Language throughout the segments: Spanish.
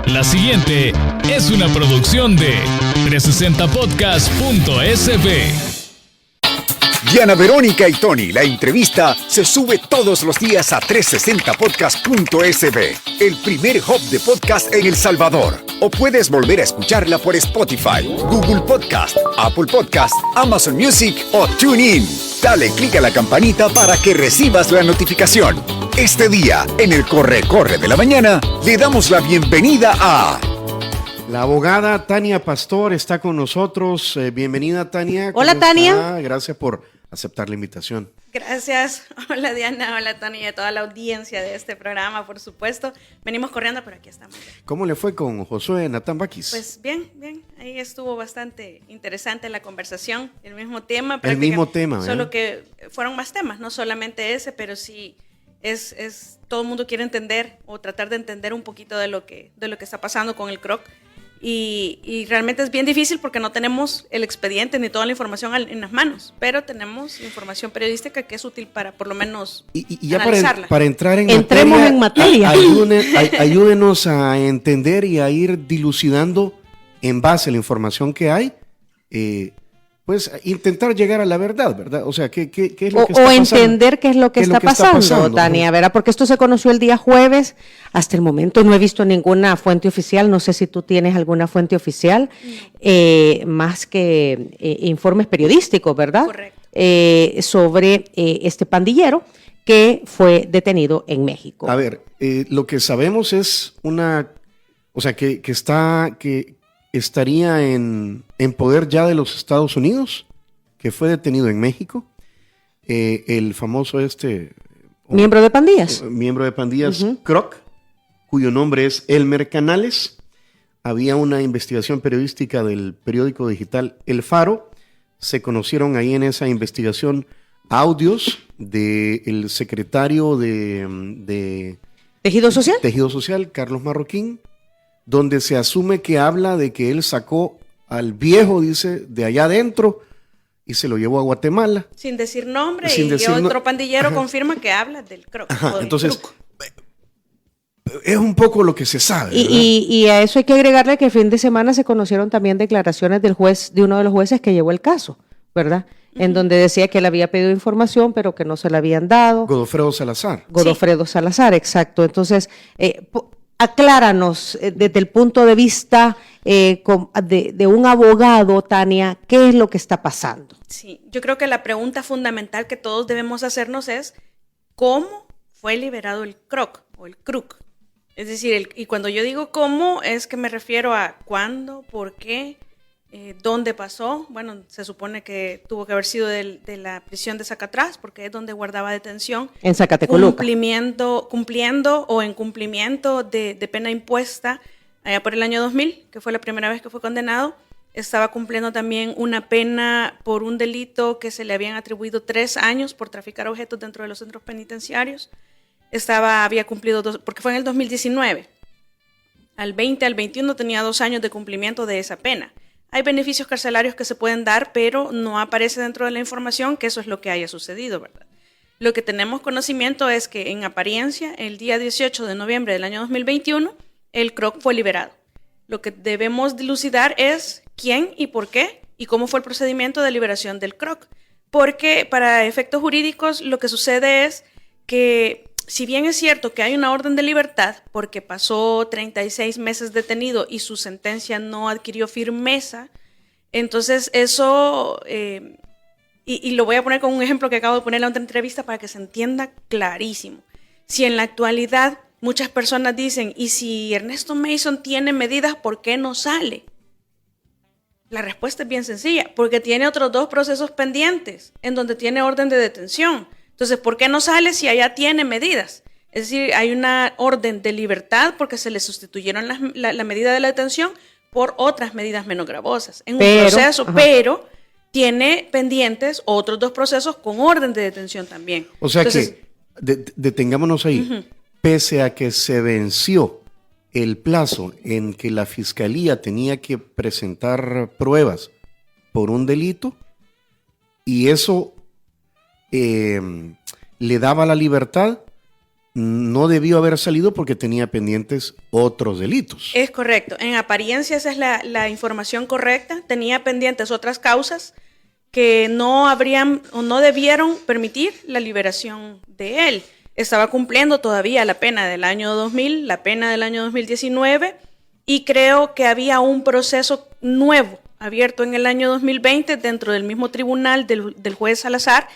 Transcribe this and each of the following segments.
La siguiente es una producción de 360podcast.sb. Diana Verónica y Tony, la entrevista se sube todos los días a 360podcast.sb, el primer hub de podcast en El Salvador. O puedes volver a escucharla por Spotify, Google Podcast, Apple Podcast, Amazon Music o TuneIn. Dale clic a la campanita para que recibas la notificación. Este día, en el Corre de la Mañana, le damos la bienvenida a... La abogada Tania Pastor está con nosotros. Bienvenida, Tania. Hola, Tania. Gracias por aceptar la invitación. Gracias. Hola, Diana. Hola, Tania, y a toda la audiencia de este programa, por supuesto. Venimos corriendo, pero aquí estamos. ¿Cómo le fue con Josué Natán Baquis? Pues bien. Ahí estuvo bastante interesante la conversación, el mismo tema. El mismo tema, solo que fueron más temas, no solamente ese, pero sí es todo el mundo quiere entender o tratar de entender un poquito de lo que está pasando con el CROC. Y realmente es bien difícil porque no tenemos el expediente ni toda la información en las manos, pero tenemos información periodística que es útil para por lo menos y ya analizarla. Para entrar en Entremos materia, ayúdenos a entender y a ir dilucidando en base a la información que hay, pues intentar llegar a la verdad, ¿verdad? O sea, ¿qué es lo que está pasando? O entender qué es lo que está pasando, Tania, ¿verdad? Porque esto se conoció el día jueves. Hasta el momento no he visto ninguna fuente oficial. No sé si tú tienes alguna fuente oficial, más que informes periodísticos, ¿verdad? Correcto. Sobre este pandillero que fue detenido en México. A ver, lo que sabemos es que estaría en poder ya de los Estados Unidos, que fue detenido en México, el famoso miembro de pandillas, CROC, cuyo nombre es Elmer Canales. Había una investigación periodística del periódico digital El Faro. Se conocieron ahí en esa investigación audios del secretario de Tejido Social, Carlos Marroquín, donde se asume que habla de que él sacó al viejo, dice, de allá adentro y se lo llevó a Guatemala. Sin decir nombre, otro pandillero confirma que habla del CROC. Entonces, es un poco lo que se sabe. Y a eso hay que agregarle que el fin de semana se conocieron también declaraciones de uno de los jueces que llevó el caso, ¿verdad? Uh-huh. En donde decía que él había pedido información, pero que no se la habían dado. Godofredo Salazar, exacto. Entonces, acláranos desde el punto de vista de un abogado, Tania, ¿qué es lo que está pasando? Sí, yo creo que la pregunta fundamental que todos debemos hacernos es ¿cómo fue liberado el CROC o el CRUC? Es decir, y cuando yo digo cómo, es que me refiero a cuándo, por qué, dónde pasó. Bueno, se supone que tuvo que haber sido de la prisión de Zacatrás, porque es donde guardaba detención. En Zacatecoluca. Cumpliendo o en cumplimiento de pena impuesta allá por el año 2000, que fue la primera vez que fue condenado. Estaba cumpliendo también una pena por un delito que se le habían atribuido 3 años por traficar objetos dentro de los centros penitenciarios. Había cumplido 2, porque fue en el 2019. Al 20, al 21 tenía 2 años de cumplimiento de esa pena. Hay beneficios carcelarios que se pueden dar, pero no aparece dentro de la información que eso es lo que haya sucedido, ¿verdad? Lo que tenemos conocimiento es que en apariencia, el día 18 de noviembre del año 2021, el CROC fue liberado. Lo que debemos dilucidar es quién y por qué y cómo fue el procedimiento de liberación del CROC. Porque para efectos jurídicos lo que sucede es que si bien es cierto que hay una orden de libertad porque pasó 36 meses detenido y su sentencia no adquirió firmeza, entonces eso, y lo voy a poner con un ejemplo que acabo de poner en la otra entrevista para que se entienda clarísimo. Si en la actualidad muchas personas dicen, ¿y si Ernesto Mason tiene medidas, por qué no sale? La respuesta es bien sencilla, porque tiene otros 2 procesos pendientes en donde tiene orden de detención. Entonces, ¿por qué no sale si allá tiene medidas? Es decir, hay una orden de libertad porque se le sustituyeron la medida de la detención por otras medidas menos gravosas en un proceso, pero tiene pendientes otros 2 procesos con orden de detención también. O sea, entonces, que detengámonos ahí. Uh-huh. Pese a que se venció el plazo en que la fiscalía tenía que presentar pruebas por un delito y eso le daba la libertad, no debió haber salido porque tenía pendientes otros delitos. Es correcto. En apariencia esa es la información correcta. Tenía pendientes otras causas que no habrían o no debieron permitir la liberación de él. Estaba cumpliendo todavía la pena del año 2000, la pena del año 2019, y creo que había un proceso nuevo abierto en el año 2020 dentro del mismo tribunal del juez Salazar,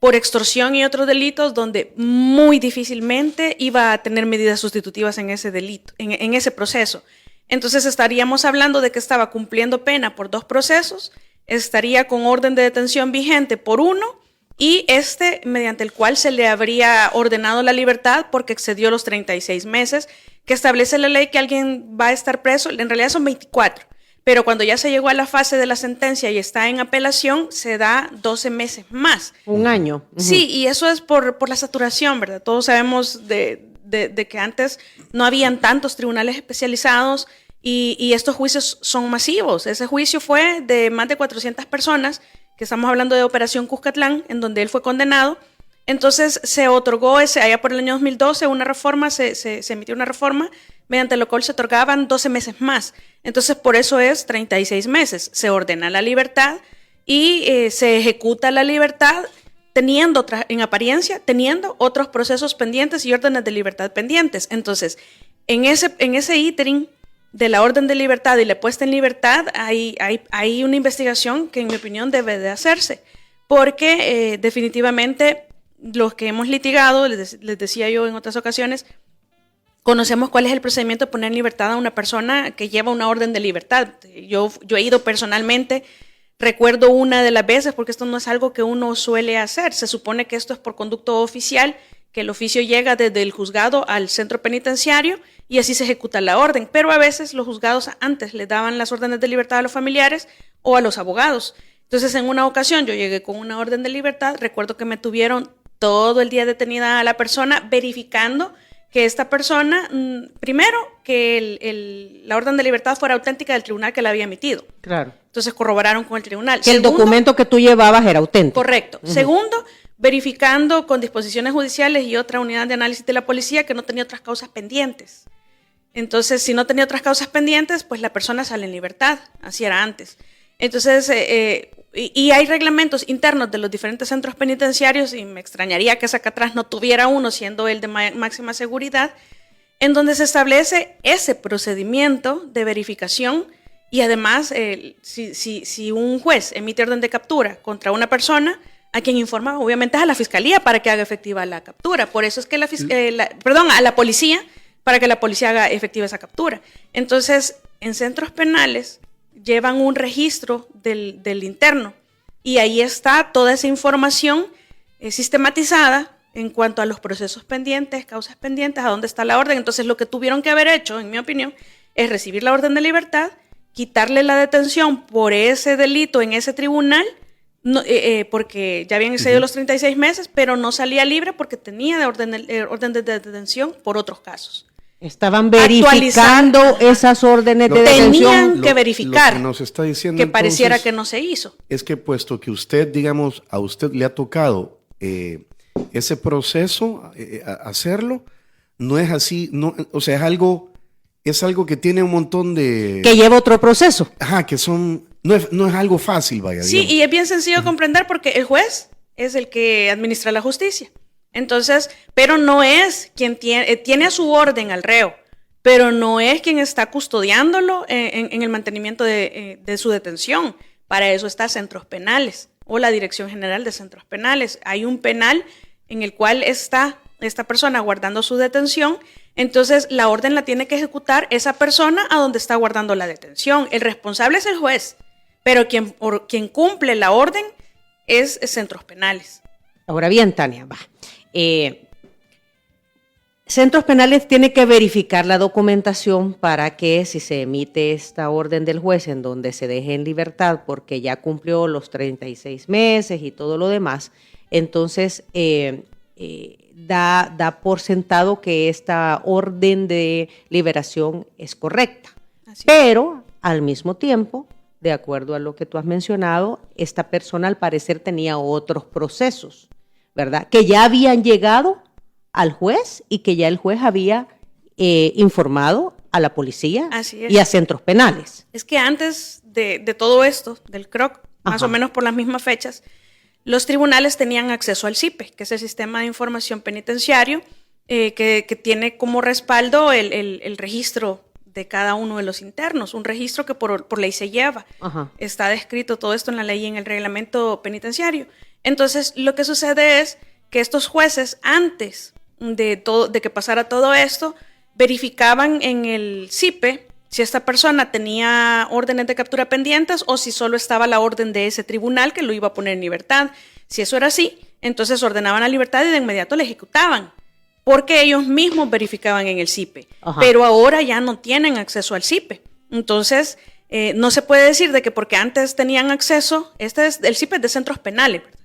por extorsión y otros delitos, donde muy difícilmente iba a tener medidas sustitutivas en ese delito, en ese proceso. Entonces estaríamos hablando de que estaba cumpliendo pena por 2 procesos, estaría con orden de detención vigente por 1, y mediante el cual se le habría ordenado la libertad porque excedió los 36 meses que establece la ley que alguien va a estar preso. En realidad son 24. Pero cuando ya se llegó a la fase de la sentencia y está en apelación, se da 12 meses más. Un año. Sí, y eso es por la saturación, ¿verdad? Todos sabemos de que antes no habían tantos tribunales especializados y estos juicios son masivos. Ese juicio fue de más de 400 personas, que estamos hablando de Operación Cuscatlán, en donde él fue condenado. Entonces se otorgó allá por el año 2012 una reforma, se emitió una reforma mediante la cual se otorgaban 12 meses más. Entonces por eso es 36 meses. Se ordena la libertad y se ejecuta la libertad en apariencia, teniendo otros procesos pendientes y órdenes de libertad pendientes. Entonces, en ese ítering de la orden de libertad y la puesta en libertad hay una investigación que en mi opinión debe de hacerse, porque definitivamente los que hemos litigado, les decía yo en otras ocasiones, conocemos cuál es el procedimiento de poner en libertad a una persona que lleva una orden de libertad. Yo he ido personalmente, recuerdo una de las veces, porque esto no es algo que uno suele hacer, se supone que esto es por conducto oficial, que el oficio llega desde el juzgado al centro penitenciario y así se ejecuta la orden, pero a veces los juzgados antes le daban las órdenes de libertad a los familiares o a los abogados. Entonces en una ocasión yo llegué con una orden de libertad, recuerdo que me tuvieron todo el día detenida a la persona, verificando que esta persona, primero, que la orden de libertad fuera auténtica del tribunal que la había emitido. Claro. Entonces corroboraron con el tribunal. Que segundo, el documento que tú llevabas era auténtico. Correcto. Segundo, verificando con disposiciones judiciales y otra unidad de análisis de la policía que no tenía otras causas pendientes. Entonces, si no tenía otras causas pendientes, pues la persona sale en libertad. Así era antes. Entonces, y hay reglamentos internos de los diferentes centros penitenciarios, y me extrañaría que Zacatrás no tuviera uno, siendo el de máxima seguridad, en donde se establece ese procedimiento de verificación. Y además, si un juez emite orden de captura contra una persona, a quien informa obviamente es a la fiscalía para que haga efectiva la captura. Por eso es que a la policía, para que la policía haga efectiva esa captura. Entonces, en centros penales llevan un registro del interno y ahí está toda esa información sistematizada en cuanto a los procesos pendientes, causas pendientes, a dónde está la orden. Entonces, lo que tuvieron que haber hecho, en mi opinión, es recibir la orden de libertad, quitarle la detención por ese delito en ese tribunal, porque ya habían excedido los 36 meses, pero no salía libre porque tenía orden de detención por otros casos. Estaban verificando esas órdenes de detención. Tenían que verificar lo que nos está diciendo, que pareciera que no se hizo. Es que puesto que usted, digamos, a usted le ha tocado ese proceso, hacerlo, no es así, no, o sea, es algo que tiene un montón de... Que lleva otro proceso. Ajá, que no es algo fácil, vaya. Sí, digamos. Y es bien sencillo comprender porque el juez es el que administra la justicia. Entonces, pero no es quien tiene a su orden al reo, pero no es quien está custodiándolo en el mantenimiento de su detención. Para eso está Centros Penales o la Dirección General de Centros Penales. Hay un penal en el cual está esta persona guardando su detención, entonces la orden la tiene que ejecutar esa persona a donde está guardando la detención. El responsable es el juez, pero quien cumple la orden es Centros Penales. Ahora bien, Tania, Centros Penales tiene que verificar la documentación para que si se emite esta orden del juez en donde se deje en libertad porque ya cumplió los 36 meses y todo lo demás, entonces da por sentado que esta orden de liberación es correcta. Pero al mismo tiempo, de acuerdo a lo que tú has mencionado, esta persona al parecer tenía otros procesos, ¿verdad? Que ya habían llegado al juez y que ya el juez había informado a la policía y a centros penales. Es que antes de todo esto, del CROC, más o menos por las mismas fechas, los tribunales tenían acceso al CIPE, que es el Sistema de Información Penitenciario, que tiene como respaldo el registro de cada uno de los internos, un registro que por ley se lleva. Está descrito todo esto en la ley y en el reglamento penitenciario. Entonces, lo que sucede es que estos jueces, antes de que pasara todo esto, verificaban en el CIPE si esta persona tenía órdenes de captura pendientes o si solo estaba la orden de ese tribunal que lo iba a poner en libertad. Si eso era así, entonces ordenaban la libertad y de inmediato la ejecutaban, porque ellos mismos verificaban en el CIPE. Pero ahora ya no tienen acceso al CIPE. Entonces, no se puede decir de que porque antes tenían acceso, el CIPE es de centros penales, ¿verdad?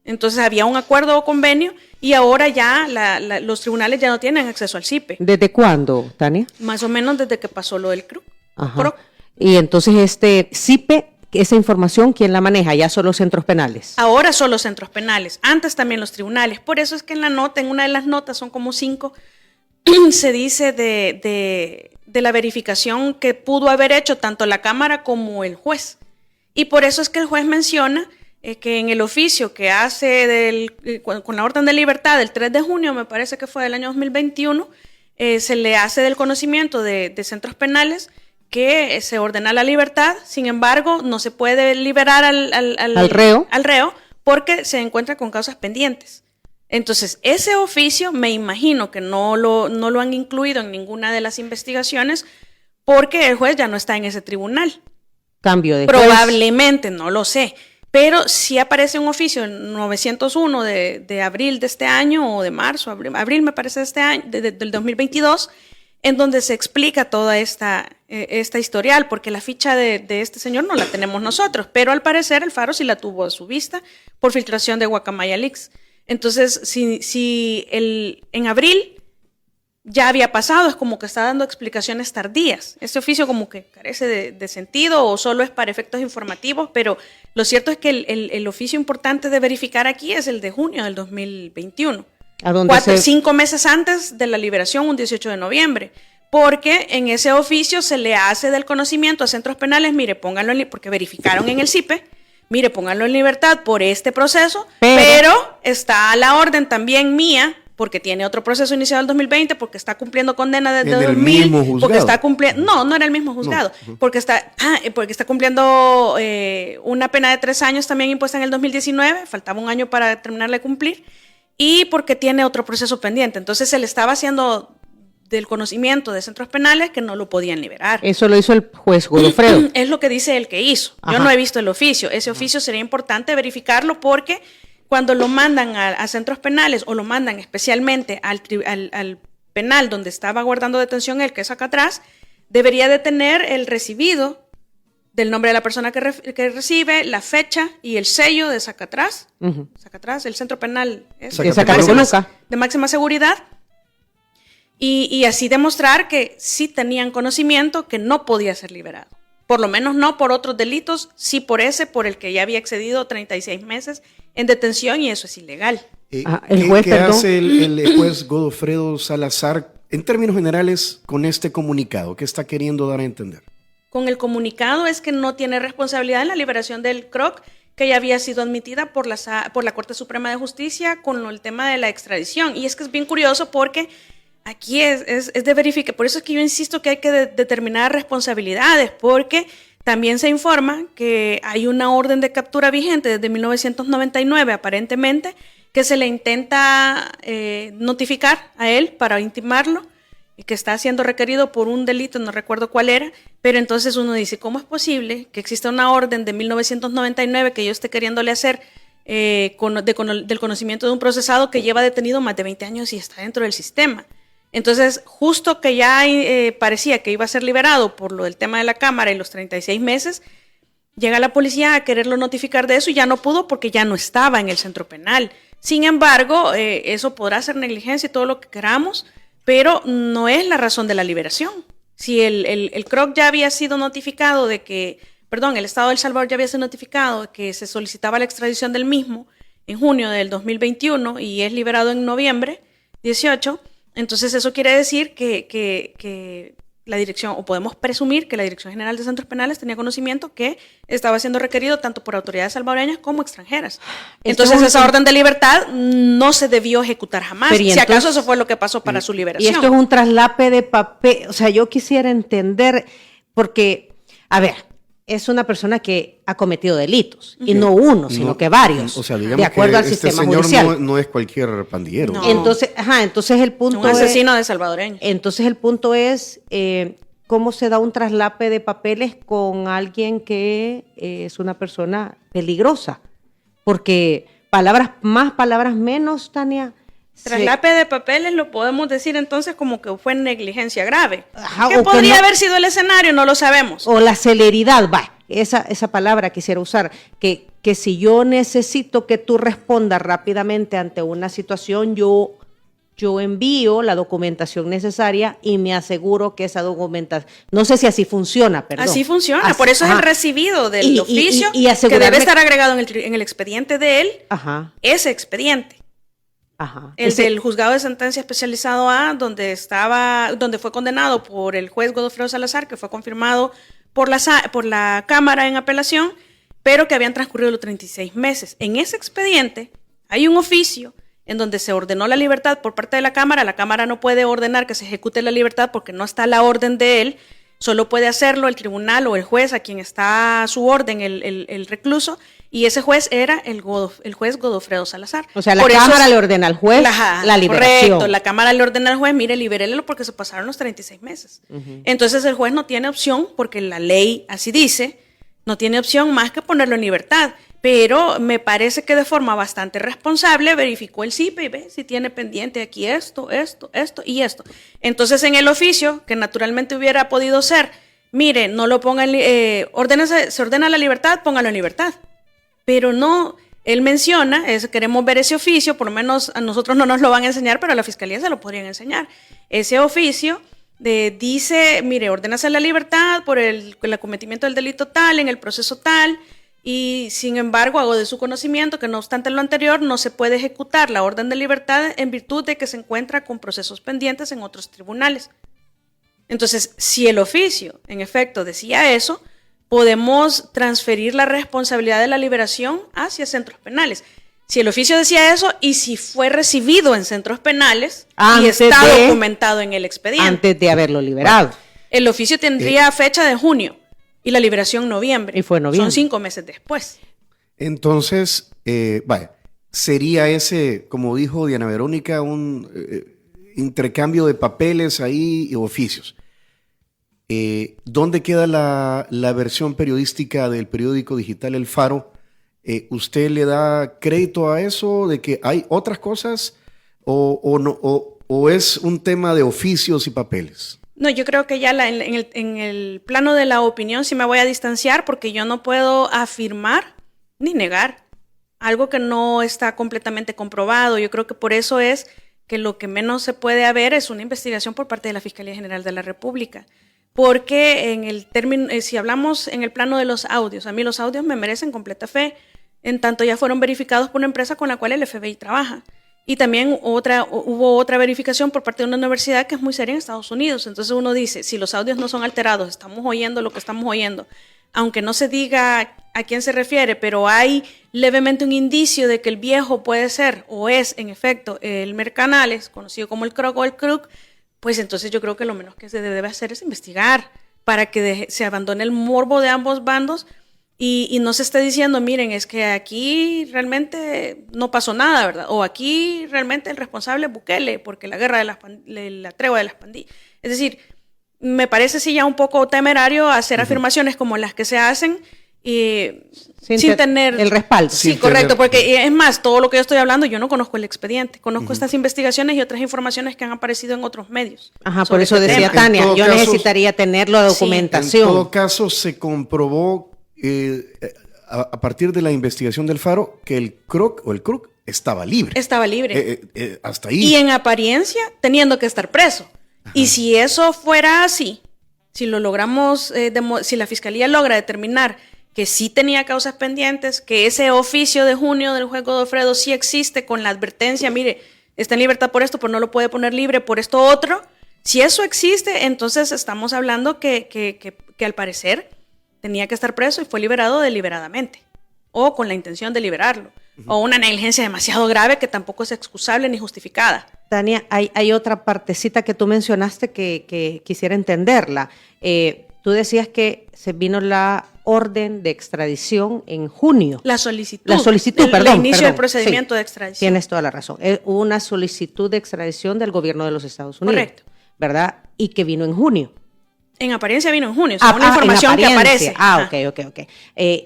Entonces había un acuerdo o convenio y ahora ya los tribunales ya no tienen acceso al CIPE. ¿Desde cuándo, Tania? Más o menos desde que pasó lo del CROC. Y entonces este CIPE, esa información, ¿quién la maneja? ¿Ya son los centros penales? Ahora son los centros penales, antes también los tribunales. Por eso es que en la nota, en una de las notas, son como 5, se dice de la verificación que pudo haber hecho tanto la Cámara como el juez. Y por eso es que el juez menciona que en el oficio que hace con la orden de libertad del 3 de junio, me parece que fue del año 2021, se le hace del conocimiento de centros penales que se ordena la libertad. Sin embargo, no se puede liberar al reo porque se encuentra con causas pendientes. Entonces, ese oficio me imagino que no lo han incluido en ninguna de las investigaciones porque el juez ya no está en ese tribunal. Cambio de Probablemente, no lo sé. Pero sí aparece un oficio en 901 de abril de este año, o de marzo, abril me parece de este año, del 2022, en donde se explica toda esta historial, porque la ficha de este señor no la tenemos nosotros, pero al parecer el Faro sí la tuvo a su vista por filtración de Guacamaya Leaks. Entonces, si en abril ya había pasado, es como que está dando explicaciones tardías. Este oficio como que carece de sentido o solo es para efectos informativos, pero lo cierto es que el oficio importante de verificar aquí es el de junio del 2021. 5 meses antes de la liberación, un 18 de noviembre. Porque en ese oficio se le hace del conocimiento a centros penales, mire, pónganlo porque verificaron en el CIPE, mire, pónganlo en libertad por este proceso, pero está la orden también mía, porque tiene otro proceso iniciado en el 2020, porque está cumpliendo condena desde 2000, porque está cumpliendo, no era el mismo juzgado, porque está cumpliendo una pena de 3 años también impuesta en el 2019, faltaba un año para terminarla de cumplir, y porque tiene otro proceso pendiente. Entonces se le estaba haciendo del conocimiento de centros penales que no lo podían liberar. Eso lo hizo el juez Godofredo. Es lo que dice el que hizo. Yo no he visto el oficio. Ese oficio sería importante verificarlo porque cuando lo mandan a centros penales o lo mandan especialmente al penal donde estaba guardando detención el que es acá atrás, debería de tener el recibido del nombre de la persona que recibe, la fecha y el sello de Zacatrás. Zacatrás, el centro penal de máxima seguridad. Y así demostrar que sí tenían conocimiento que no podía ser liberado. Por lo menos no por otros delitos, sí por el que ya había excedido 36 meses en detención y eso es ilegal. ¿Qué hace el juez Godofredo Salazar en términos generales con este comunicado? ¿Qué está queriendo dar a entender? Con el comunicado es que no tiene responsabilidad en la liberación del CROC, que ya había sido admitida por la Corte Suprema de Justicia con el tema de la extradición. Y es que es bien curioso porque aquí es de verificar, por eso es que yo insisto que hay que determinar responsabilidades, porque también se informa que hay una orden de captura vigente desde 1999, aparentemente, que se le intenta notificar a él para intimarlo y que está siendo requerido por un delito, no recuerdo cuál era, pero entonces uno dice, ¿cómo es posible que exista una orden de 1999 que yo esté queriéndole hacer del conocimiento de un procesado que lleva detenido más de 20 años y está dentro del sistema? Entonces, justo que ya parecía que iba a ser liberado por lo del tema de la Cámara y los 36 meses, llega la policía a quererlo notificar de eso y ya no pudo porque ya no estaba en el centro penal. Sin embargo, eso podrá ser negligencia y todo lo que queramos, pero no es la razón de la liberación. Si el CROC ya había sido notificado el Estado de El Salvador ya había sido notificado de que se solicitaba la extradición del mismo en junio del 2021 y es liberado en noviembre, 18. Entonces eso quiere decir que la dirección, o podemos presumir que la Dirección General de Centros Penales tenía conocimiento que estaba siendo requerido tanto por autoridades salvadoreñas como extranjeras. Entonces esa orden de libertad no se debió ejecutar jamás. Si acaso eso fue lo que pasó para su liberación. Y esto es un traslape de papel. O sea, yo quisiera entender, porque, a ver, es una persona que ha cometido delitos, y no uno, sino que varios, o sea, digamos de acuerdo que al sistema judicial. No es cualquier pandillero. No. Entonces el punto un asesino de salvadoreño. Entonces el punto es cómo se da un traslape de papeles con alguien que es una persona peligrosa, porque palabras más, palabras menos, Tania. Traslape de papeles lo podemos decir entonces como que fue negligencia grave. Ajá, ¿Qué podría haber sido el escenario? No lo sabemos. O la celeridad, esa palabra quisiera usar, que si yo necesito que tú respondas rápidamente ante una situación, yo envío la documentación necesaria y me aseguro que esa documentación, no sé si así funciona, perdón. Así funciona, por eso es el recibido del oficio que debe estar agregado en el expediente de él, ese expediente. Del juzgado de sentencia especializado A, donde fue condenado por el juez Godofredo Salazar, que fue confirmado por la Cámara en apelación, pero que habían transcurrido los 36 meses. En ese expediente hay un oficio en donde se ordenó la libertad por parte de la Cámara no puede ordenar que se ejecute la libertad porque no está la orden de él, solo puede hacerlo el tribunal o el juez a quien está a su orden el recluso, y ese juez era el juez Godofredo Salazar. O sea, la Cámara le ordena al juez la liberación. Correcto, la Cámara le ordena al juez, mire, libérelo porque se pasaron los 36 meses. Entonces el juez no tiene opción, porque la ley así dice, no tiene opción más que ponerlo en libertad. Pero me parece que de forma bastante responsable verificó el CIPE y ve si tiene pendiente aquí esto y esto. Entonces en el oficio, que naturalmente hubiera podido ser, mire, no lo pongan, se ordena la libertad, póngalo en libertad. Pero no, él menciona, queremos ver ese oficio, por lo menos a nosotros no nos lo van a enseñar, pero a la Fiscalía se lo podrían enseñar. Ese oficio dice, mire, ordénase la libertad por el acometimiento del delito tal, en el proceso tal, y sin embargo hago de su conocimiento que no obstante lo anterior no se puede ejecutar la orden de libertad en virtud de que se encuentra con procesos pendientes en otros tribunales. Entonces, si el oficio en efecto decía eso, podemos transferir la responsabilidad de la liberación hacia centros penales. Si el oficio decía eso y si fue recibido en centros penales y está documentado en el expediente. Antes de haberlo liberado. El oficio tendría fecha de junio. Y la liberación noviembre. Y fue noviembre. Son 5 meses después. Entonces, sería ese, como dijo Diana Verónica, un intercambio de papeles ahí y oficios. ¿Dónde queda la versión periodística del periódico digital El Faro? ¿Usted le da crédito a eso de que hay otras cosas o es un tema de oficios y papeles? No, yo creo que ya en el plano de la opinión sí me voy a distanciar porque yo no puedo afirmar ni negar algo que no está completamente comprobado. Yo creo que por eso es que lo que menos se puede haber es una investigación por parte de la Fiscalía General de la República. Porque si hablamos en el plano de los audios, a mí los audios me merecen completa fe, en tanto ya fueron verificados por una empresa con la cual el FBI trabaja. Y también hubo otra verificación por parte de una universidad que es muy seria en Estados Unidos. Entonces uno dice, si los audios no son alterados, estamos oyendo lo que estamos oyendo, aunque no se diga a quién se refiere, pero hay levemente un indicio de que el viejo puede ser o es en efecto Elmer Canales, conocido como el Croc o el Crook, pues entonces yo creo que lo menos que se debe hacer es investigar para que se abandone el morbo de ambos bandos. Y no se esté diciendo, miren, es que aquí realmente no pasó nada, ¿verdad? O aquí realmente el responsable es Bukele, porque la guerra de la tregua de las pandillas. Es decir, me parece sí ya un poco temerario hacer afirmaciones como las que se hacen sin tener el respaldo. Sí, correcto, porque es más, todo lo que yo estoy hablando, yo no conozco el expediente, conozco estas investigaciones y otras informaciones que han aparecido en otros medios. Ajá, por eso decía Tania, yo necesitaría tener la documentación. En todo caso, se comprobó a partir de la investigación del Faro que el Croc estaba libre. Estaba libre. Hasta ahí. Y en apariencia teniendo que estar preso. Ajá. Y si eso fuera así, si lo logramos, si la Fiscalía logra determinar que sí tenía causas pendientes, que ese oficio de junio del juez Godofredo sí existe con la advertencia, mire, está en libertad por esto, pero no lo puede poner libre por esto otro. Si eso existe, entonces estamos hablando que al parecer tenía que estar preso y fue liberado deliberadamente o con la intención de liberarlo. O una negligencia demasiado grave que tampoco es excusable ni justificada. Tania, hay otra partecita que tú mencionaste que quisiera entenderla. Tú decías que se vino la orden de extradición en junio. La solicitud, perdón. El inicio perdón, del procedimiento sí, de extradición. Tienes toda la razón. Hubo una solicitud de extradición del gobierno de los Estados Unidos. Correcto. ¿Verdad? Y que vino en junio. En apariencia vino en junio, según la información que aparece. Ok.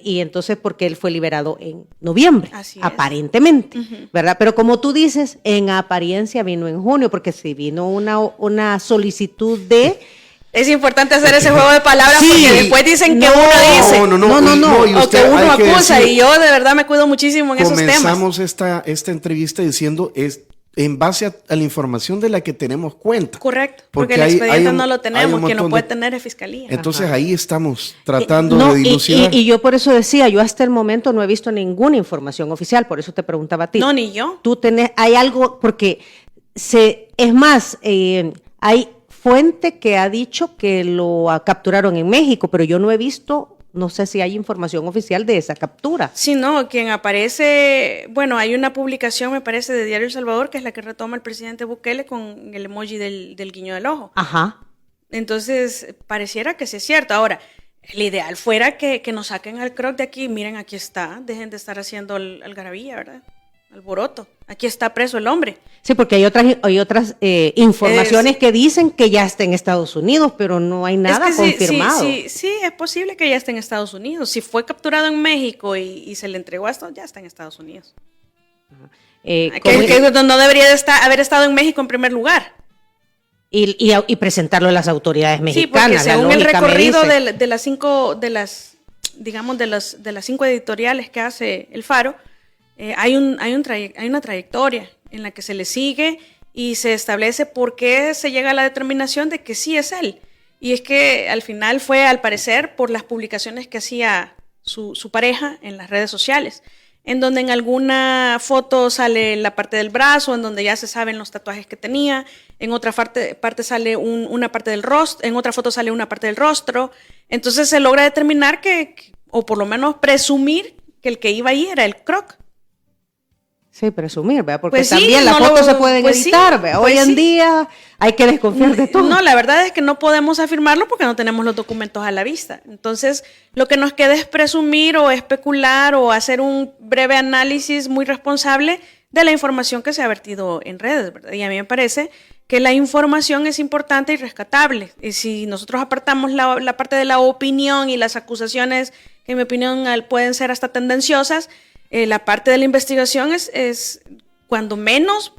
Y entonces, porque él fue liberado en noviembre, Así aparentemente, ¿verdad? Pero como tú dices, en apariencia vino en junio, porque si vino una solicitud de... Es importante hacer ese juego de palabras porque después dicen que uno dice. No, o que uno acusa, y yo de verdad me cuido muchísimo en esos temas. Comenzamos esta entrevista diciendo en base a la información de la que tenemos cuenta. Correcto, porque el expediente no lo tenemos, quien lo puede tener es Fiscalía. Entonces ahí estamos tratando de dilucidar. Y yo por eso decía, yo hasta el momento no he visto ninguna información oficial, por eso te preguntaba a ti. No, ni yo. Tú hay algo, porque es más, hay fuente que ha dicho que lo capturaron en México, pero yo no he visto... No sé si hay información oficial de esa captura. Sí, no, quien aparece, bueno, hay una publicación, me parece, de Diario El Salvador, que es la que retoma el presidente Bukele con el emoji del guiño del ojo. Ajá. Entonces, pareciera que sí es cierto. Ahora, el ideal fuera que nos saquen al Croc de aquí. Miren, aquí está, dejen de estar haciendo algarabía, ¿verdad? Alboroto. Aquí está preso el hombre. Sí, porque hay otras informaciones que dicen que ya está en Estados Unidos, pero no hay nada confirmado. Sí, es posible que ya esté en Estados Unidos. Si fue capturado en México y se le entregó a esto, ya está en Estados Unidos. Que no debería haber estado en México en primer lugar. Y presentarlo a las autoridades mexicanas. Sí, porque según el recorrido de las cinco editoriales que hace El Faro, hay una trayectoria en la que se le sigue y se establece por qué se llega a la determinación de que sí es él. Y es que al final fue, al parecer, por las publicaciones que hacía su pareja en las redes sociales, en donde en alguna foto sale la parte del brazo, en donde ya se saben los tatuajes que tenía, en otra parte sale una parte del rostro, en otra foto sale una parte del rostro. Entonces se logra determinar o por lo menos presumir, que el que iba ahí era el Croc. Sí, presumir, ¿verdad? Porque pues también las fotos se pueden editar, ¿verdad? Hoy en día hay que desconfiar de todo. No, la verdad es que no podemos afirmarlo porque no tenemos los documentos a la vista. Entonces, lo que nos queda es presumir o especular o hacer un breve análisis muy responsable de la información que se ha vertido en redes, ¿verdad? Y a mí me parece que la información es importante y rescatable. Y si nosotros apartamos la parte de la opinión y las acusaciones, que en mi opinión pueden ser hasta tendenciosas, la parte de la investigación es cuando menos,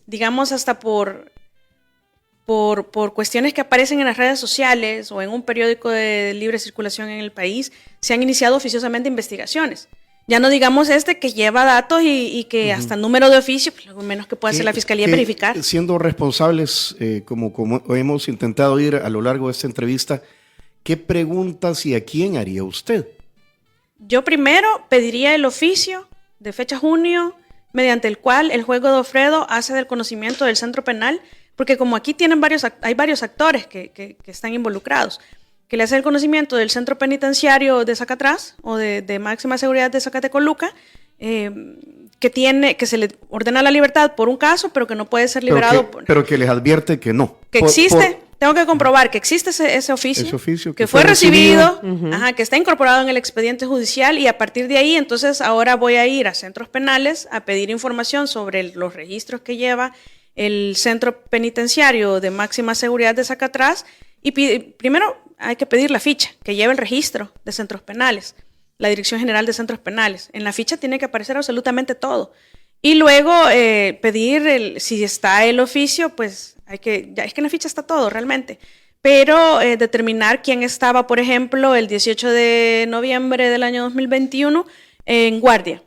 digamos hasta por cuestiones que aparecen en las redes sociales o en un periódico de libre circulación en el país, se han iniciado oficiosamente investigaciones. Ya no digamos que lleva datos y que hasta número de oficio, pues, lo menos que puede hacer la Fiscalía es verificar. Siendo responsables, como hemos intentado ir a lo largo de esta entrevista, ¿qué preguntas y a quién haría usted? Yo primero pediría el oficio de fecha junio, mediante el cual el juez Godofredo hace del conocimiento del centro penal, porque como aquí hay varios actores que están involucrados, que le hace el conocimiento del centro penitenciario de Zacatrás o de máxima seguridad de Zacatecoluca, que se le ordena la libertad por un caso, pero que no puede ser liberado. Pero que les advierte que no. Que existe. Tengo que comprobar que existe ese oficio que fue recibido, que está incorporado en el expediente judicial, y a partir de ahí, entonces, ahora voy a ir a centros penales a pedir información sobre los registros que lleva el centro penitenciario de máxima seguridad de Zacatrás, y primero hay que pedir la ficha que lleva el registro de centros penales, la Dirección General de Centros Penales. En la ficha tiene que aparecer absolutamente todo. Y luego pedir, si está el oficio, pues es que en la ficha está todo realmente, pero determinar quién estaba, por ejemplo, el 18 de noviembre del año 2021 en guardia,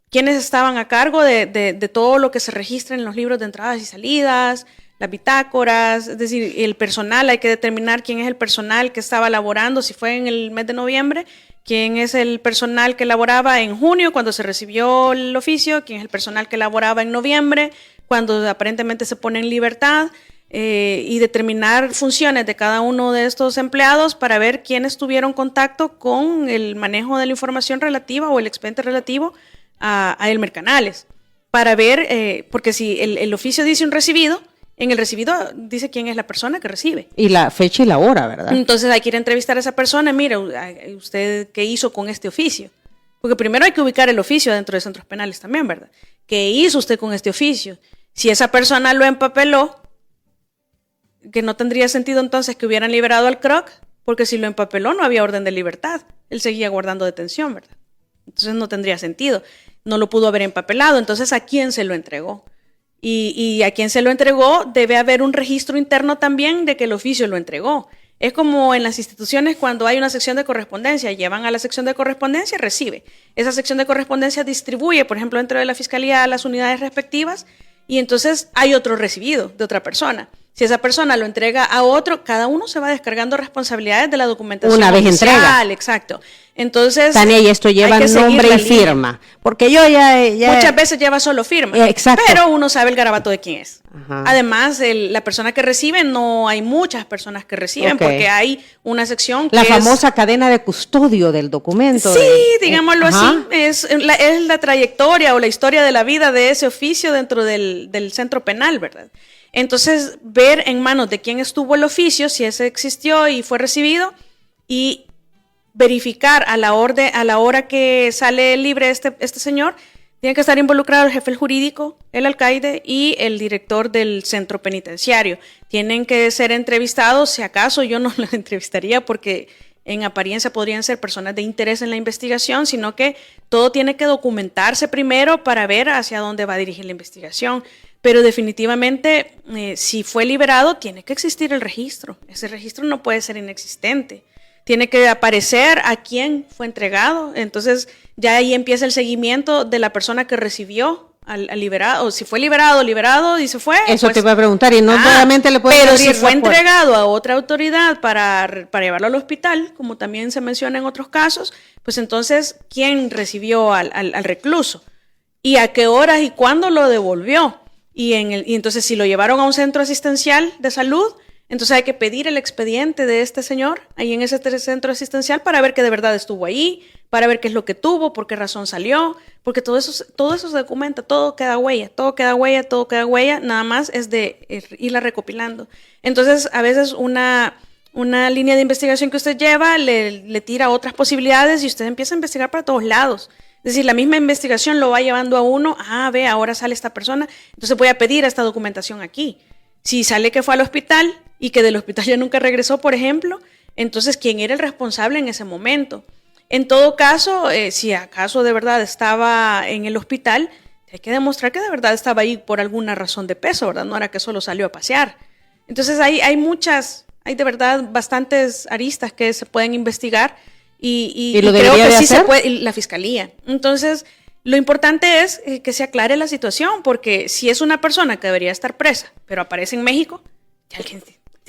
quiénes estaban a cargo de todo lo que se registra en los libros de entradas y salidas, las bitácoras, es decir, el personal, hay que determinar quién es el personal que estaba laborando, si fue en el mes de noviembre, quién es el personal que laboraba en junio cuando se recibió el oficio, quién es el personal que laboraba en noviembre cuando aparentemente se pone en libertad, y determinar funciones de cada uno de estos empleados para ver quiénes tuvieron contacto con el manejo de la información relativa o el expediente relativo a Elmer Canales, para ver, porque si el oficio dice un recibido, en el recibido dice quién es la persona que recibe. Y la fecha y la hora, ¿verdad? Entonces hay que ir a entrevistar a esa persona. Mira, ¿usted qué hizo con este oficio? Porque primero hay que ubicar el oficio dentro de centros penales también, ¿verdad? ¿Qué hizo usted con este oficio? Si esa persona lo empapeló, que no tendría sentido entonces que hubieran liberado al Croc, porque si lo empapeló no había orden de libertad. Él seguía guardando detención, ¿verdad? Entonces no tendría sentido. No lo pudo haber empapelado. Entonces, ¿a quién se lo entregó? Y a quien se lo entregó debe haber un registro interno también de que el oficio lo entregó. Es como en las instituciones cuando hay una sección de correspondencia, llevan a la sección de correspondencia, recibe. Esa sección de correspondencia distribuye, por ejemplo, dentro de la fiscalía a las unidades respectivas y entonces hay otro recibido de otra persona. Si esa persona lo entrega a otro, cada uno se va descargando responsabilidades de la documentación una vez oficial, entrega. Exacto. Entonces, Tania, y esto lleva nombre y firma. Porque yo ya muchas veces lleva solo firma. Exacto. Pero uno sabe el garabato de quién es. Ajá. Además, la persona que recibe, no hay muchas personas que reciben, porque hay una sección que la famosa cadena de custodio del documento. Sí, digámoslo así. Es la trayectoria o la historia de la vida de ese oficio dentro del centro penal, ¿verdad? Entonces, ver en manos de quién estuvo el oficio, si ese existió y fue recibido, y verificar a la hora que sale libre este señor, tiene que estar involucrado el jefe jurídico, el alcaide y el director del centro penitenciario. Tienen que ser entrevistados, si acaso yo no los entrevistaría porque en apariencia podrían ser personas de interés en la investigación, sino que todo tiene que documentarse primero para ver hacia dónde va a dirigir la investigación. Pero definitivamente, si fue liberado, tiene que existir el registro. Ese registro no puede ser inexistente. Tiene que aparecer a quién fue entregado. Entonces, ya ahí empieza el seguimiento de la persona que recibió al liberado. O si fue liberado y se fue. Eso pues, te iba a preguntar, y no nuevamente le puede. Pero si fue entregado a otra autoridad para llevarlo al hospital, como también se menciona en otros casos, pues entonces, ¿quién recibió al recluso? ¿Y a qué horas y cuándo lo devolvió? Y entonces si lo llevaron a un centro asistencial de salud, entonces hay que pedir el expediente de este señor ahí en ese centro asistencial para ver que de verdad estuvo ahí, para ver qué es lo que tuvo, por qué razón salió, porque todo eso se documenta, todo queda huella, nada más es de irla recopilando. Entonces a veces una línea de investigación que usted lleva le tira otras posibilidades y usted empieza a investigar para todos lados. Es decir, la misma investigación lo va llevando a uno, ve, ahora sale esta persona, entonces voy a pedir esta documentación aquí. Si sale que fue al hospital y que del hospital ya nunca regresó, por ejemplo, entonces, ¿quién era el responsable en ese momento? En todo caso, si acaso de verdad estaba en el hospital, hay que demostrar que de verdad estaba ahí por alguna razón de peso, ¿verdad? No era que solo salió a pasear. Entonces, hay de verdad bastantes aristas que se pueden investigar. Y lo creo que sí se puede, la fiscalía. Entonces, lo importante es que se aclare la situación, porque si es una persona que debería estar presa, pero aparece en México, ya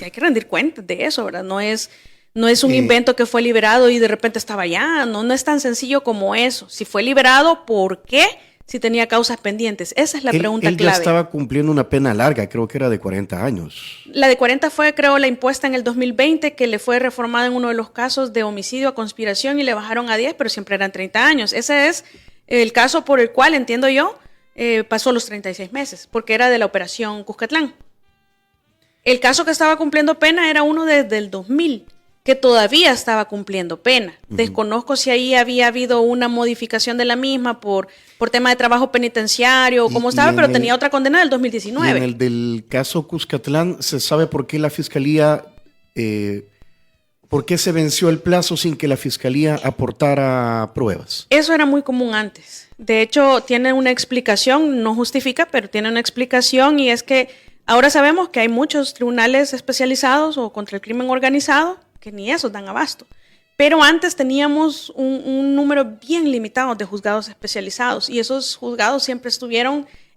hay que rendir cuentas de eso, ¿verdad? No es un invento que fue liberado y de repente estaba allá. No es tan sencillo como eso. Si fue liberado, ¿por qué? Si tenía causas pendientes. Esa es la pregunta clave. Él ya estaba cumpliendo una pena larga, creo que era de 40 años. La de 40 fue, creo, la impuesta en el 2020, que le fue reformada en uno de los casos de homicidio a conspiración y le bajaron a 10, pero siempre eran 30 años. Ese es el caso por el cual, entiendo yo, pasó los 36 meses, porque era de la operación Cuscatlán. El caso que estaba cumpliendo pena era uno desde el 2000, que todavía estaba cumpliendo pena. Desconozco si ahí había habido una modificación de la misma por tema de trabajo penitenciario o cómo estaba, pero tenía otra condena del 2019. Y en el del caso Cuscatlán, ¿se sabe por qué la fiscalía, por qué se venció el plazo sin que la fiscalía aportara pruebas? Eso era muy común antes. De hecho, tiene una explicación, no justifica, pero tiene una explicación, y es que ahora sabemos que hay muchos tribunales especializados o contra el crimen organizado que ni esos dan abasto. Pero antes teníamos un número bien limitado de juzgados especializados, y esos juzgados siempre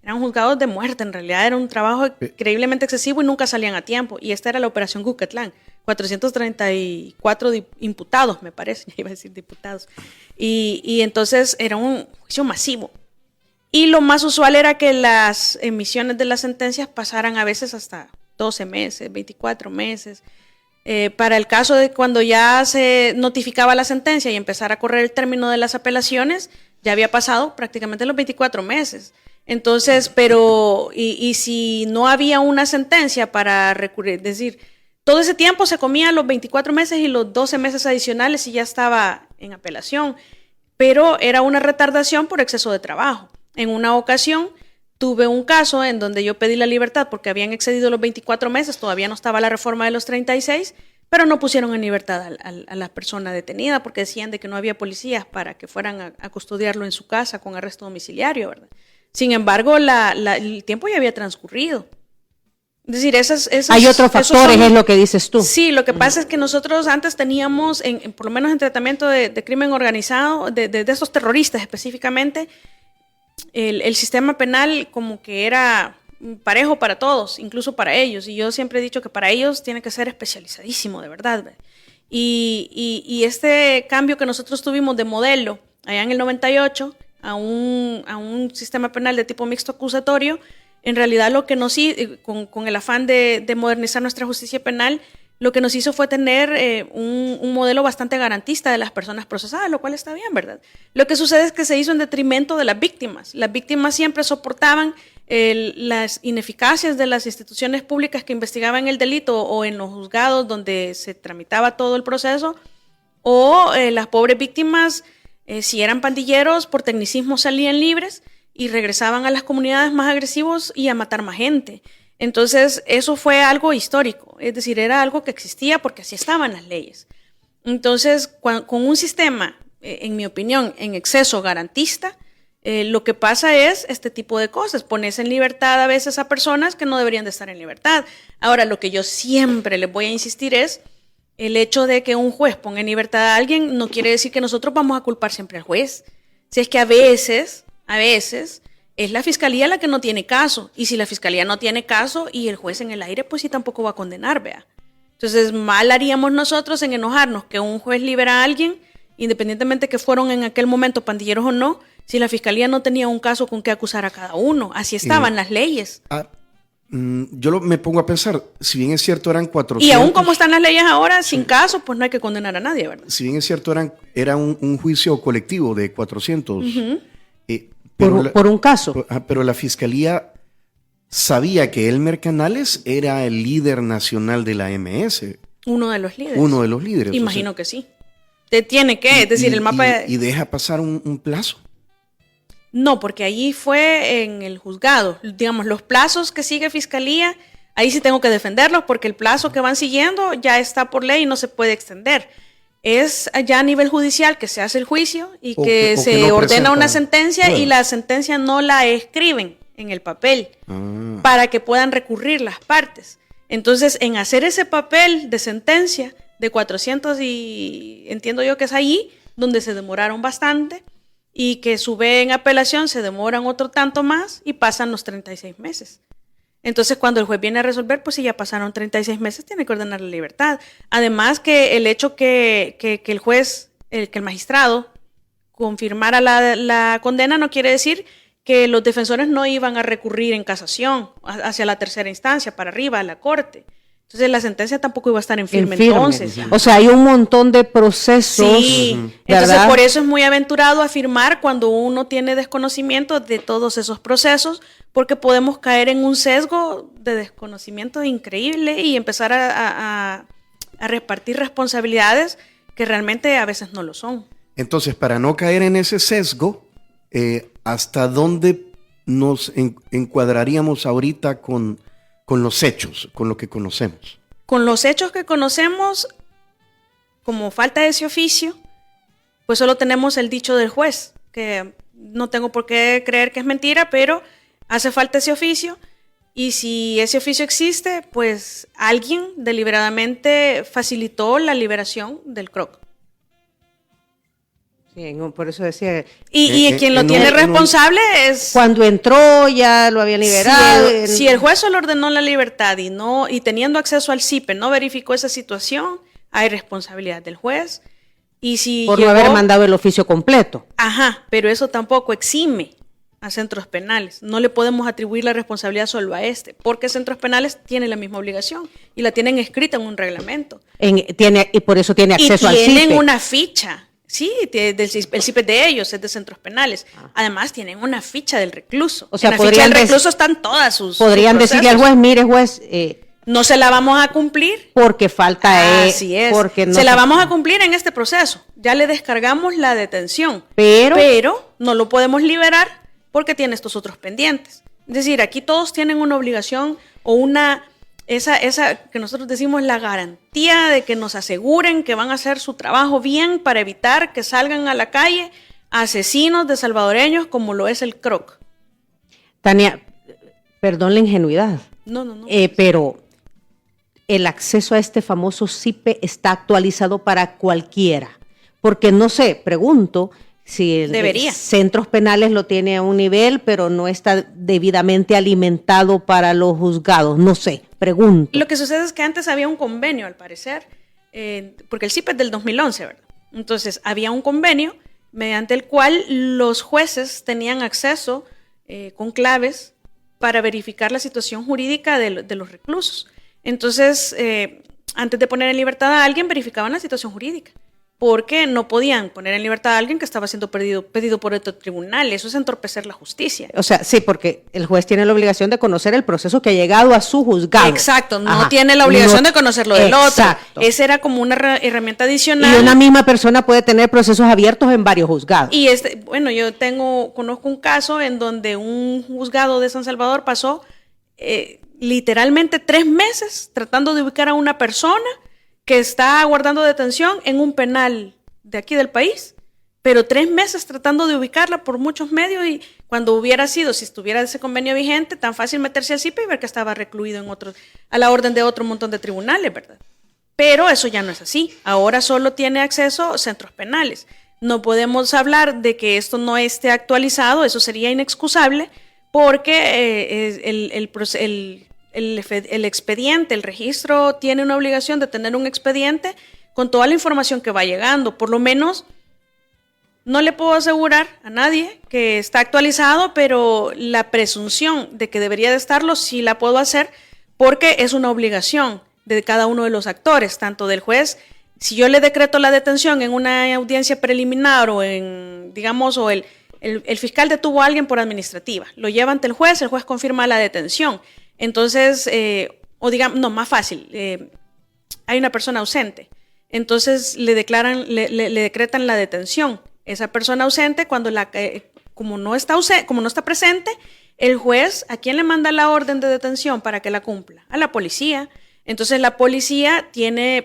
eran juzgados de muerte. En realidad era un trabajo increíblemente excesivo y nunca salían a tiempo. Y esta era la operación Cuscatlán. 434 imputados, me parece, ya iba a decir diputados. Y entonces era un juicio masivo. Y lo más usual era que las emisiones de las sentencias pasaran a veces hasta 12 meses, 24 meses. Para el caso de cuando ya se notificaba la sentencia y empezara a correr el término de las apelaciones, ya había pasado prácticamente los 24 meses. Entonces, pero, y si no había una sentencia para recurrir, es decir, todo ese tiempo se comían los 24 meses y los 12 meses adicionales y ya estaba en apelación, pero era una retardación por exceso de trabajo. En una ocasión tuve un caso en donde yo pedí la libertad porque habían excedido los 24 meses, todavía no estaba la reforma de los 36, pero no pusieron en libertad a la persona detenida porque decían de que no había policías para que fueran a custodiarlo en su casa con arresto domiciliario, ¿verdad? Sin embargo, el tiempo ya había transcurrido. Es decir, hay otros factores, es lo que dices tú. Sí, lo que pasa es que nosotros antes teníamos, por lo menos en tratamiento de crimen organizado, de estos terroristas específicamente, el sistema penal como que era parejo para todos, incluso para ellos. Y yo siempre he dicho que para ellos tiene que ser especializadísimo, de verdad. Y este cambio que nosotros tuvimos de modelo allá en el 98 a un sistema penal de tipo mixto acusatorio, en realidad lo que nos con el afán de modernizar nuestra justicia penal, lo que nos hizo fue tener un modelo bastante garantista de las personas procesadas, lo cual está bien, ¿verdad? Lo que sucede es que se hizo en detrimento de las víctimas. Las víctimas siempre soportaban las ineficacias de las instituciones públicas que investigaban el delito o en los juzgados donde se tramitaba todo el proceso, o las pobres víctimas, si eran pandilleros, por tecnicismo salían libres y regresaban a las comunidades más agresivos y a matar más gente. Entonces, eso fue algo histórico, es decir, era algo que existía porque así estaban las leyes. Entonces, con un sistema, en mi opinión, en exceso garantista, lo que pasa es este tipo de cosas, pones en libertad a veces a personas que no deberían de estar en libertad. Ahora, lo que yo siempre les voy a insistir es el hecho de que un juez ponga en libertad a alguien no quiere decir que nosotros vamos a culpar siempre al juez. Si es que a veces es la fiscalía la que no tiene caso, y si la fiscalía no tiene caso y el juez en el aire, pues sí tampoco va a condenar, vea. Entonces, mal haríamos nosotros en enojarnos que un juez libera a alguien, independientemente que fueron en aquel momento pandilleros o no, si la fiscalía no tenía un caso con que acusar a cada uno. Así estaban las leyes. Yo me pongo a pensar, si bien es cierto eran 400... Y aún como están las leyes ahora, sin caso, pues no hay que condenar a nadie, ¿verdad? Si bien es cierto era un juicio colectivo de 400... Por un caso. Pero la fiscalía sabía que Elmer Canales era el líder nacional de la MS. Uno de los líderes. Uno de los líderes. Imagino que sí. Te tiene que, es decir, el mapa... Y deja pasar un plazo. No, porque allí fue en el juzgado. Digamos, los plazos que sigue fiscalía, ahí sí tengo que defenderlos porque el plazo que van siguiendo ya está por ley y no se puede extender. Es allá a nivel judicial que se hace el juicio y que se ordena una sentencia y la sentencia no la escriben en el papel para que puedan recurrir las partes. Entonces, en hacer ese papel de sentencia de 400 y entiendo yo que es ahí donde se demoraron bastante y que su vez en apelación se demoran otro tanto más y pasan los 36 meses. Entonces, cuando el juez viene a resolver, pues si ya pasaron 36 meses, tiene que ordenar la libertad. Además que el hecho que el juez, que el magistrado confirmara la condena no quiere decir que los defensores no iban a recurrir en casación hacia la tercera instancia, para arriba, a la corte. Entonces, la sentencia tampoco iba a estar en firme. Entonces. O sea, hay un montón de procesos. Sí, entonces por eso es muy aventurado afirmar cuando uno tiene desconocimiento de todos esos procesos, porque podemos caer en un sesgo de desconocimiento increíble y empezar a repartir responsabilidades que realmente a veces no lo son. Entonces, para no caer en ese sesgo, ¿hasta dónde nos encuadraríamos ahorita con los hechos, con lo que conocemos? Con los hechos que conocemos, como falta ese oficio, pues solo tenemos el dicho del juez, que no tengo por qué creer que es mentira, pero hace falta ese oficio, y si ese oficio existe, pues alguien deliberadamente facilitó la liberación del CROC. Sí, por eso decía. Y quien lo tiene responsable es. Cuando entró ya lo había liberado. Si el juez solo ordenó la libertad y teniendo acceso al CIPE no verificó esa situación, hay responsabilidad del juez. Y si por no haber mandado el oficio completo. Ajá, pero eso tampoco exime a centros penales. No le podemos atribuir la responsabilidad solo a porque centros penales tienen la misma obligación y la tienen escrita en un reglamento. Y por eso tiene acceso al CIPE. Y tienen una ficha. Sí, el CIPE de ellos es de centros penales. Además, tienen una ficha del recluso. O sea, en la ficha del recluso están todas sus. Podrían decirle al juez, mire, juez. No se la vamos a cumplir. Porque falta. Así es. Porque no se la vamos a cumplir en este proceso. Ya le descargamos la detención. Pero no lo podemos liberar porque tiene estos otros pendientes. Es decir, aquí todos tienen una obligación o esa que nosotros decimos la garantía de que nos aseguren que van a hacer su trabajo bien para evitar que salgan a la calle asesinos de salvadoreños como lo es el CROC. Tania, perdón la ingenuidad. No. Pero el acceso a este famoso CIPE está actualizado para cualquiera. Porque no sé, pregunto si centros penales lo tiene a un nivel, pero no está debidamente alimentado para los juzgados. No sé, pregunto. Lo que sucede es que antes había un convenio, al parecer, porque el CIPE es del 2011, ¿verdad? Entonces, había un convenio mediante el cual los jueces tenían acceso con claves para verificar la situación jurídica de los reclusos. Entonces, antes de poner en libertad a alguien, verificaban la situación jurídica, porque no podían poner en libertad a alguien que estaba siendo pedido por otro tribunal. Eso es entorpecer la justicia. O sea, sí, porque el juez tiene la obligación de conocer el proceso que ha llegado a su juzgado. Exacto, no tiene la obligación de conocerlo del otro. Esa era como una herramienta adicional. Y una misma persona puede tener procesos abiertos en varios juzgados. Y yo conozco un caso en donde un juzgado de San Salvador pasó literalmente 3 meses tratando de ubicar a una persona que está aguardando detención en un penal de aquí del país, pero 3 meses tratando de ubicarla por muchos medios, y cuando hubiera sido, si estuviera ese convenio vigente, tan fácil meterse al CIPE y ver que estaba recluido a la orden de otro montón de tribunales, ¿verdad? Pero eso ya no es así. Ahora solo tiene acceso a centros penales. No podemos hablar de que esto no esté actualizado, eso sería inexcusable, porque el expediente, el registro tiene una obligación de tener un expediente con toda la información que va llegando. Por lo menos no le puedo asegurar a nadie que está actualizado, pero la presunción de que debería de estarlo sí la puedo hacer, porque es una obligación de cada uno de los actores, tanto del juez. Si yo le decreto la detención en una audiencia preliminar o el fiscal detuvo a alguien por administrativa, lo lleva ante el juez confirma la detención. Entonces, más fácil, hay una persona ausente, entonces le decretan la detención. Esa persona ausente, como no está presente, el juez, ¿a quién le manda la orden de detención para que la cumpla? A la policía. Entonces la policía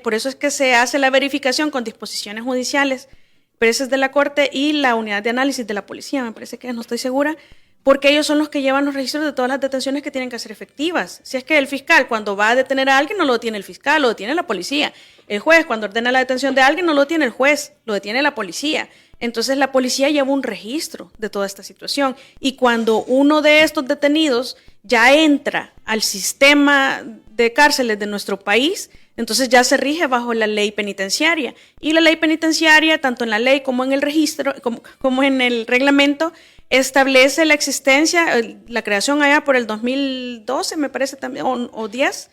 por eso es que se hace la verificación con disposiciones judiciales, presos de la Corte y la unidad de análisis de la policía, me parece que no estoy segura, porque ellos son los que llevan los registros de todas las detenciones que tienen que ser efectivas. Si es que el fiscal, cuando va a detener a alguien, no lo tiene el fiscal, lo detiene la policía. El juez, cuando ordena la detención de alguien, no lo tiene el juez, lo detiene la policía. Entonces la policía lleva un registro de toda esta situación. Y cuando uno de estos detenidos ya entra al sistema de cárceles de nuestro país, entonces ya se rige bajo la ley penitenciaria. Y la ley penitenciaria, tanto en la ley como en el registro, como en el reglamento, establece la existencia, la creación allá por el 2012, me parece también, o 10,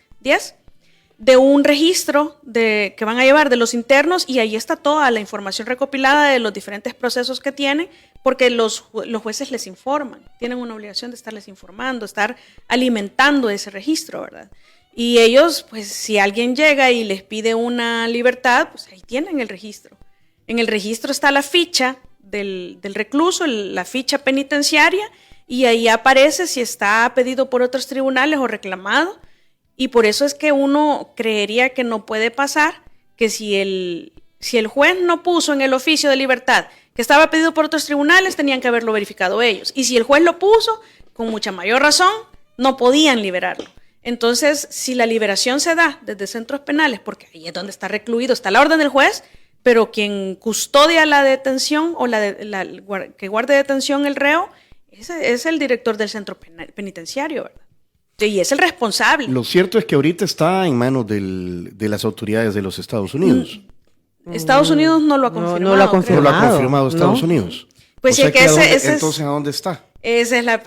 de un registro que van a llevar de los internos, y ahí está toda la información recopilada de los diferentes procesos que tienen, porque los jueces les informan, tienen una obligación de estarles informando, estar alimentando ese registro, ¿verdad? Y ellos, pues si alguien llega y les pide una libertad, pues ahí tienen el registro. En el registro está la ficha del recluso, la ficha penitenciaria, y ahí aparece si está pedido por otros tribunales o reclamado. Y por eso es que uno creería que no puede pasar que si el juez no puso en el oficio de libertad que estaba pedido por otros tribunales, tenían que haberlo verificado ellos. Y si el juez lo puso, con mucha mayor razón, no podían liberarlo. Entonces, si la liberación se da desde centros penales, porque ahí es donde está recluido, está la orden del juez, pero quien custodia la detención o que guarde detención el reo es el director del centro penitenciario, ¿verdad? Y es el responsable. Lo cierto es que ahorita está en manos de las autoridades de los Estados Unidos. Estados Unidos no lo ha confirmado. No lo ha confirmado Estados Unidos. Pues sí, entonces, ¿a dónde está? Esa es la...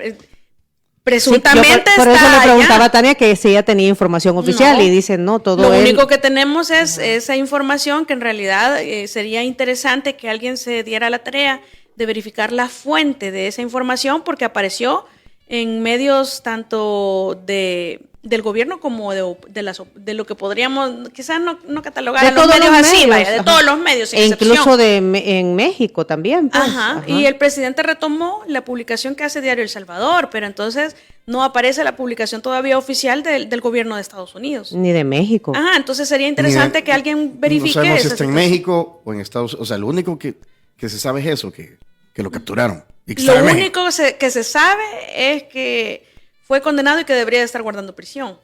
Presuntamente por eso le preguntaba allá. a Tania que si ella tenía información oficial y dice no, todo lo único que tenemos es esa información que en realidad sería interesante que alguien se diera la tarea de verificar la fuente de esa información porque apareció en medios tanto del gobierno como de lo que podríamos quizás no catalogar de a los medios así, vaya, de todos los medios sin incluso en México también pues. Ajá. Y el presidente retomó la publicación que hace Diario El Salvador, pero entonces no aparece la publicación todavía oficial del gobierno de Estados Unidos ni de México. Ajá, entonces sería interesante que alguien verifique no sabemos si está situación. en México o en Estados Unidos. O sea, lo único que se sabe es eso, que lo capturaron. Lo único que se sabe es que fue condenado y que debería de estar guardando prisión.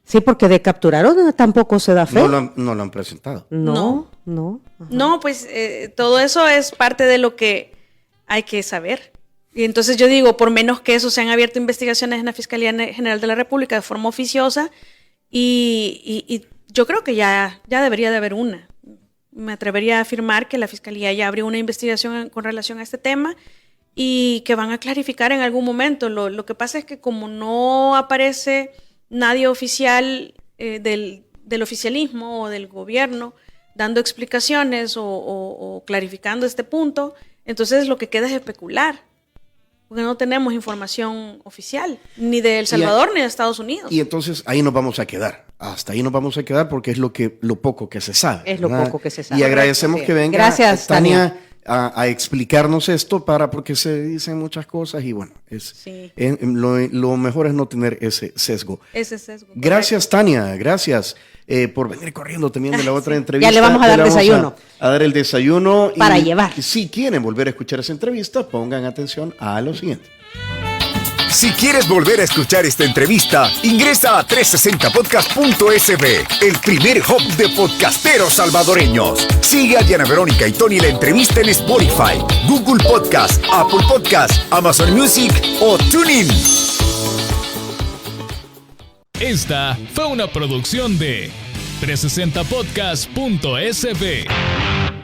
Sí, porque de capturaron tampoco se da fe. No lo han presentado. No. No, pues todo eso es parte de lo que hay que saber. Y entonces yo digo, por menos que eso, se han abierto investigaciones en la Fiscalía General de la República de forma oficiosa y yo creo que ya debería de haber una. Me atrevería a afirmar que la Fiscalía ya abrió una investigación con relación a este tema y que van a clarificar en algún momento. Lo que pasa es que como no aparece nadie oficial del oficialismo o del gobierno dando explicaciones o clarificando este punto, entonces lo que queda es especular, porque no tenemos información oficial, ni de El Salvador ni de Estados Unidos. Y entonces ahí nos vamos a quedar. Hasta ahí nos vamos a quedar porque es lo poco que se sabe. Es lo poco que se sabe. Y agradecemos que venga Gracias, Tania a explicarnos esto porque se dicen muchas cosas y bueno, lo mejor es no tener ese sesgo. Gracias, Tania, gracias por venir corriendo también de la otra entrevista. Ya le vamos a dar desayuno. A dar el desayuno. Para llevar. Si quieren volver a escuchar esa entrevista, pongan atención a lo siguiente. Si quieres volver a escuchar esta entrevista, ingresa a 360podcast.sb, el primer hub de podcasteros salvadoreños. Sigue a Diana Verónica y Tony la entrevista en Spotify, Google Podcast, Apple Podcast, Amazon Music o TuneIn. Esta fue una producción de 360podcast.sb.